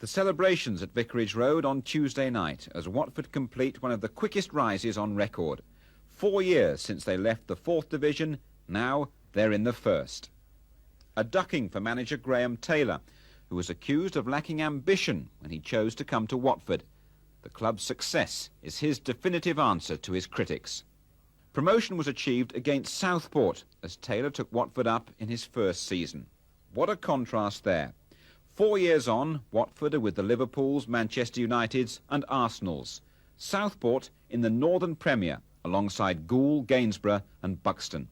The celebrations at Vicarage Road on Tuesday night as Watford complete one of the quickest rises on record. 4 years since they left the 4th Division, now they're in the 1st. A ducking for manager Graham Taylor, who was accused of lacking ambition when he chose to come to Watford. The club's success is his definitive answer to his critics. Promotion was achieved against Southport as Taylor took Watford up in his first season. What a contrast there. 4 years on, Watford are with the Liverpools, Manchester Uniteds and Arsenals. Southport in the Northern Premier alongside Goole, Gainsborough and Buxton.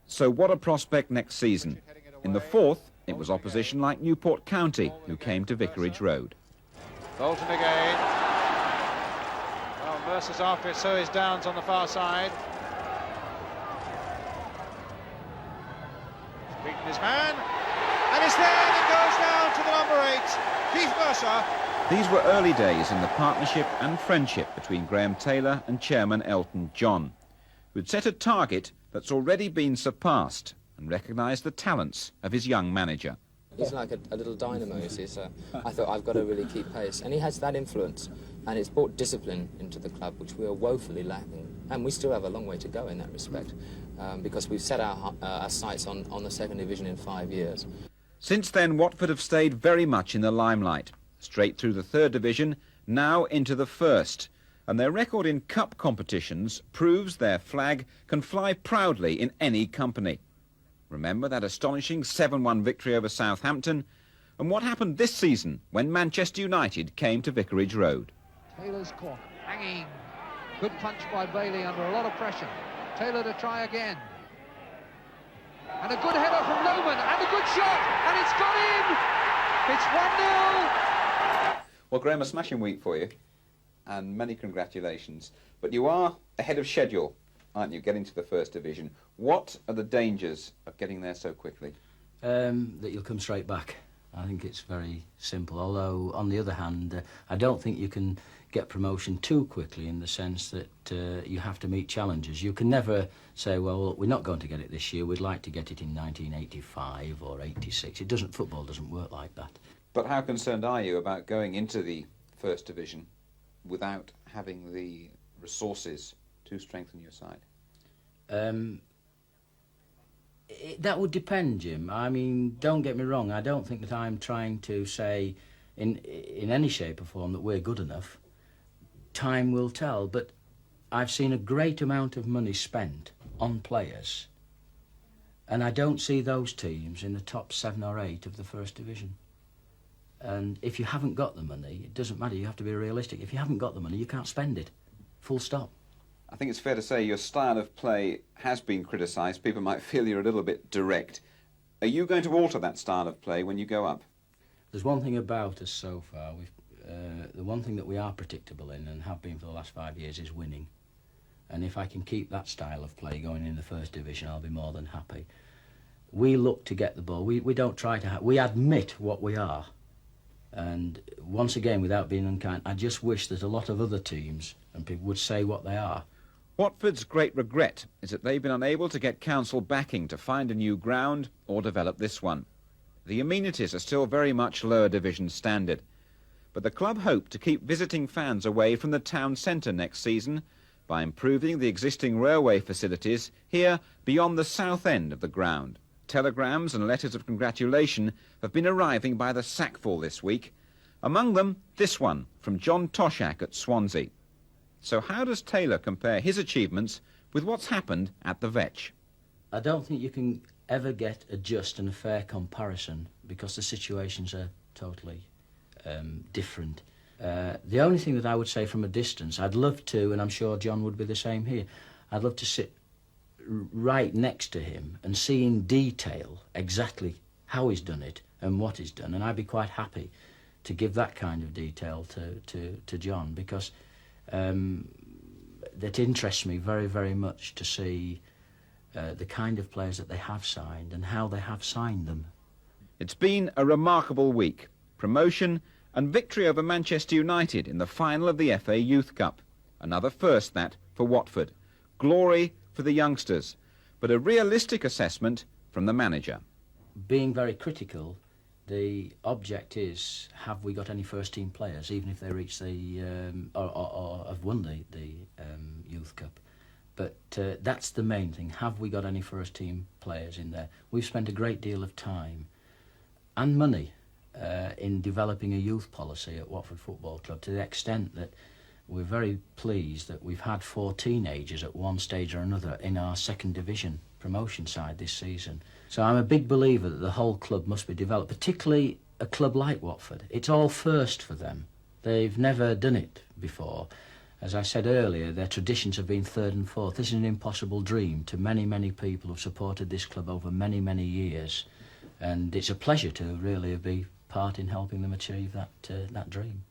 So what a prospect next season. In the 4th, it was opposition like Newport County who came to Vicarage Road. Bolton again. Well, Mercer's after it, so is Downs on the far side. He's beaten his man, and it's there, and it goes down to the number 8, Keith Mercer. These were early days in the partnership and friendship between Graham Taylor and chairman Elton John, who'd set a target that's already been surpassed and recognised the talents of his young manager. He's like a little dynamo, you see, so I thought I've got to really keep pace. And he has that influence, and it's brought discipline into the club, which we are woefully lacking. And we still have a long way to go in that respect, because we've set our sights on the 2nd Division in 5 years. Since then, Watford have stayed very much in the limelight, straight through the 3rd Division, now into the 1st. And their record in cup competitions proves their flag can fly proudly in any company. Remember that astonishing 7-1 victory over Southampton? And what happened this season when Manchester United came to Vicarage Road? Taylor's caught, hanging. Good punch by Bailey under a lot of pressure. Taylor to try again. And a good header from Lohman, and a good shot, and it's got in! It's 1-0! Well, Graham, a smashing week for you, and many congratulations. But you are ahead of schedule, aren't you, getting to the 1st Division? What are the dangers of getting there so quickly? That you'll come straight back. I think it's very simple, although, on the other hand, I don't think you can get promotion too quickly in the sense that you have to meet challenges. You can never say, well, we're not going to get it this year, we'd like to get it in 1985 or 86. Football doesn't work like that. But how concerned are you about going into the 1st Division without having the resources to strengthen your side? That would depend, Jim. I mean, don't get me wrong, I don't think that I'm trying to say in any shape or form that we're good enough. Time will tell, but I've seen a great amount of money spent on players, and I don't see those teams in the top 7 or 8 of the 1st Division. And if you haven't got the money, it doesn't matter, you have to be realistic. If you haven't got the money, you can't spend it. Full stop. I think it's fair to say your style of play has been criticised. People might feel you're a little bit direct. Are you going to alter that style of play when you go up? There's one thing about us so far. The one thing that we are predictable in and have been for the last 5 years is winning. And if I can keep that style of play going in the 1st Division, I'll be more than happy. We look to get the ball. We don't try to... we admit what we are. And once again, without being unkind, I just wish that a lot of other teams and people would say what they are. Watford's great regret is that they've been unable to get council backing to find a new ground or develop this one. The amenities are still very much lower division standard, but the club hope to keep visiting fans away from the town centre next season by improving the existing railway facilities here beyond the south end of the ground. Telegrams and letters of congratulation have been arriving by the sackful this week, among them this one from John Toshak at Swansea. So how does Taylor compare his achievements with what's happened at the Vetch? I don't think you can ever get a just and a fair comparison because the situations are totally different. The only thing that I would say from a distance, I'd love to, and I'm sure John would be the same here, I'd love to sit right next to him and see in detail exactly how he's done it and what he's done, and I'd be quite happy to give that kind of detail to John, because that interests me very, very much to see the kind of players that they have signed and how they have signed them. It's been a remarkable week. Promotion and victory over Manchester United in the final of the FA Youth Cup. Another first, that, for Watford. Glory for the youngsters, but a realistic assessment from the manager. Being very critical The object is, have we got any first-team players, even if they reach the or have won the Youth Cup? But that's the main thing. Have we got any first-team players in there? We've spent a great deal of time and money in developing a youth policy at Watford Football Club, to the extent that we're very pleased that we've had 4 teenagers at one stage or another in our second division promotion side this season. So I'm a big believer that the whole club must be developed, particularly a club like Watford. It's all first for them. They've never done it before. As I said earlier, their traditions have been third and fourth. This is an impossible dream to many, many people who've supported this club over many, many years. And it's a pleasure to really be part in helping them achieve that dream.